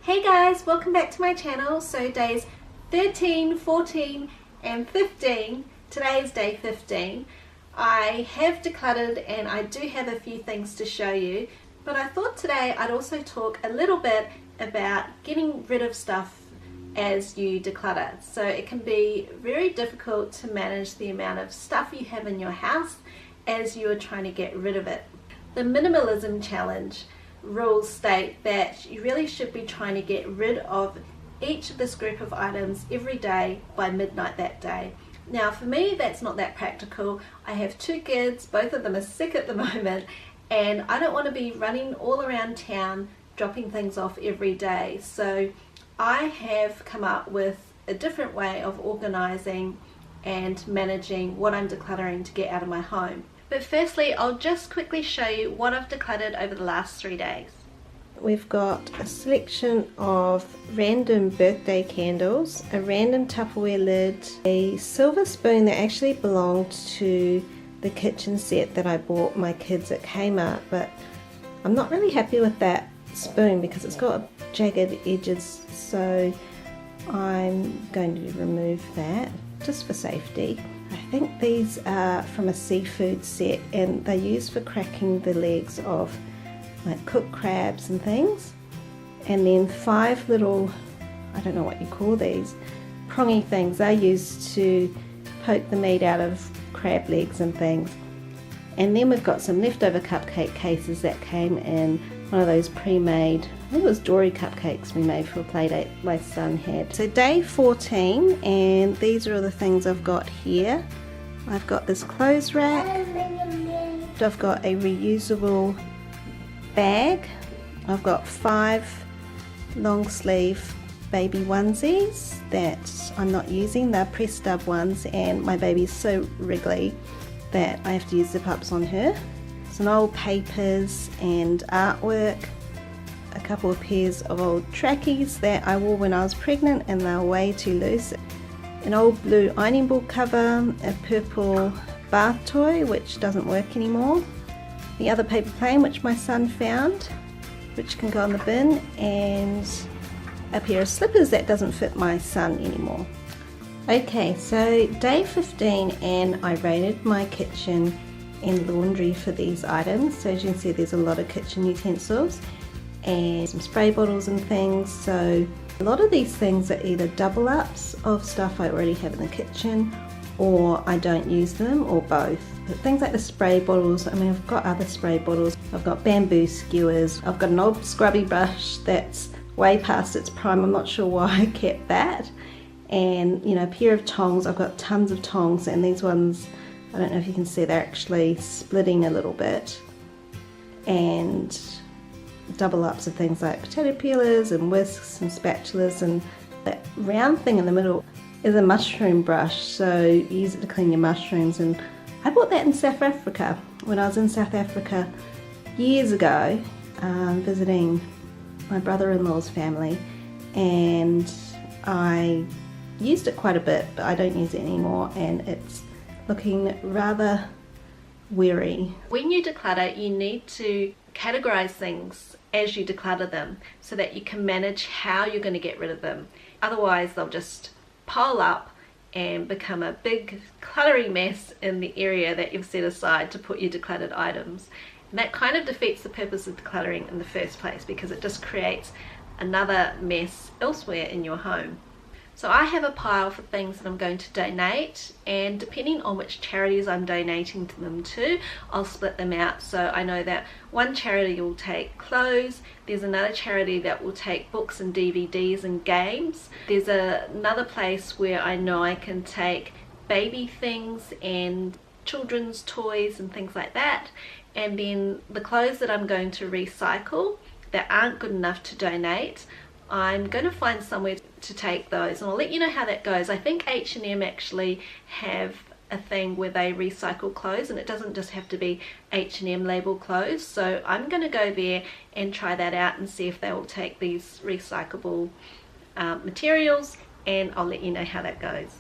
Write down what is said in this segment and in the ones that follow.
Hey guys, welcome back to my channel. So days 13, 14 and 15, today is day 15. I have decluttered and I do have a few things to show you, but I thought today I'd also talk a little bit about getting rid of stuff as you declutter. So it can be very difficult to manage the amount of stuff you have in your house as you are trying to get rid of it. The minimalism challenge rules state that you really should be trying to get rid of each of this group of items every day by midnight that day. Now for me that's not that practical. I have two kids, both of them are sick at the moment, and I don't want to be running all around town dropping things off every day. So I have come up with a different way of organizing and managing what I'm decluttering to get out of my home. But firstly, I'll just quickly show you what I've decluttered over the last 3 days. We've got a selection of random birthday candles, a random Tupperware lid, a silver spoon that actually belonged to the kitchen set that I bought my kids at Kmart, but I'm not really happy with that spoon because it's got jagged edges, so I'm going to remove that just for safety. I think these are from a seafood set and they're used for cracking the legs of like cooked crabs and things. And then 5 little, I don't know what you call these, prongy things. They're used to poke the meat out of crab legs and things. And then we've got some leftover cupcake cases that came in one of those pre-made, I think it was Dory cupcakes we made for a play date my son had. So day 14, and these are all the things I've got here. I've got this clothes rack, I've got a reusable bag, I've got 5 long sleeve baby onesies that I'm not using. They're press stub ones and my baby's so wriggly that I have to use zip ups on her. Some old papers and artwork, a couple of pairs of old trackies that I wore when I was pregnant and they're way too loose, an old blue ironing board cover, a purple bath toy which doesn't work anymore, the other paper plane which my son found which can go in the bin, and a pair of slippers that doesn't fit my son anymore. Okay, so day 15 and I raided my kitchen and laundry for these items. So as you can see there's a lot of kitchen utensils and some spray bottles and things. So a lot of these things are either double ups of stuff I already have in the kitchen, or I don't use them, or both. But things like the spray bottles, I mean I've got other spray bottles, I've got bamboo skewers, I've got an old scrubby brush that's way past its prime, I'm not sure why I kept that, and you know, a pair of tongs. I've got tons of tongs, and these ones, I don't know if you can see, they're actually splitting a little bit, and double ups of things like potato peelers and whisks and spatulas, and that round thing in the middle is a mushroom brush, so you use it to clean your mushrooms. And I bought that in South Africa when I was in South Africa years ago, visiting my brother-in-law's family, and I used it quite a bit, but I don't use it anymore and it's looking rather weary. When you declutter, you need to categorize things as you declutter them so that you can manage how you're going to get rid of them. Otherwise they'll just pile up and become a big cluttery mess in the area that you've set aside to put your decluttered items. And that kind of defeats the purpose of decluttering in the first place, because it just creates another mess elsewhere in your home. So I have a pile for things that I'm going to donate, and depending on which charities I'm donating to them to, I'll split them out. So I know that one charity will take clothes, there's another charity that will take books and DVDs and games, there's another place where I know I can take baby things and children's toys and things like that, and then the clothes that I'm going to recycle that aren't good enough to donate, I'm going to find somewhere to take those, and I'll let you know how that goes. I think H&M actually have a thing where they recycle clothes, and it doesn't just have to be H&M label clothes, so I'm going to go there and try that out and see if they will take these recyclable materials, and I'll let you know how that goes.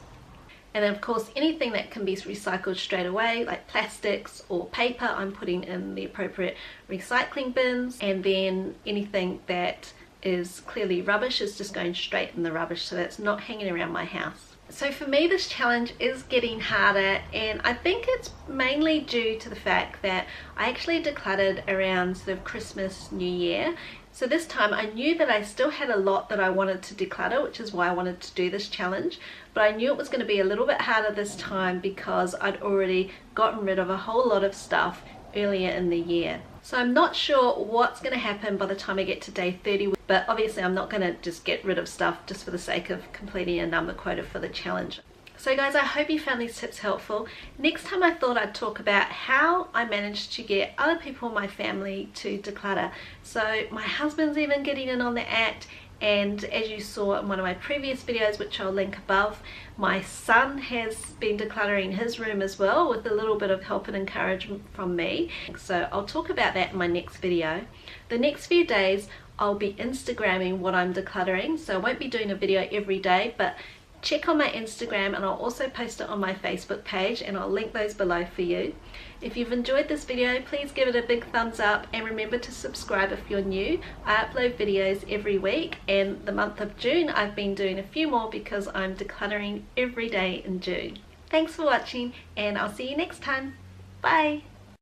And then of course anything that can be recycled straight away, like plastics or paper, I'm putting in the appropriate recycling bins, and then anything that is clearly rubbish is just going straight in the rubbish, so that's not hanging around my house. So for me, this challenge is getting harder, and I think it's mainly due to the fact that I actually decluttered around sort of Christmas, New Year. So this time I knew that I still had a lot that I wanted to declutter, which is why I wanted to do this challenge, but I knew it was going to be a little bit harder this time because I'd already gotten rid of a whole lot of stuff earlier in the year. So I'm not sure what's going to happen by the time I get to day 30, but obviously I'm not going to just get rid of stuff just for the sake of completing a number quota for the challenge. So guys, I hope you found these tips helpful. Next time I thought I'd talk about how I managed to get other people in my family to declutter. So my husband's even getting in on the act, and as you saw in one of my previous videos, which I'll link above, my son has been decluttering his room as well with a little bit of help and encouragement from me. So I'll talk about that in my next video. The next few days I'll be Instagramming what I'm decluttering, so I won't be doing a video every day, but check on my Instagram, and I'll also post it on my Facebook page, and I'll link those below for you. If you've enjoyed this video, please give it a big thumbs up, and remember to subscribe if you're new. I upload videos every week, and the month of June I've been doing a few more because I'm decluttering every day in June. Thanks for watching, and I'll see you next time. Bye!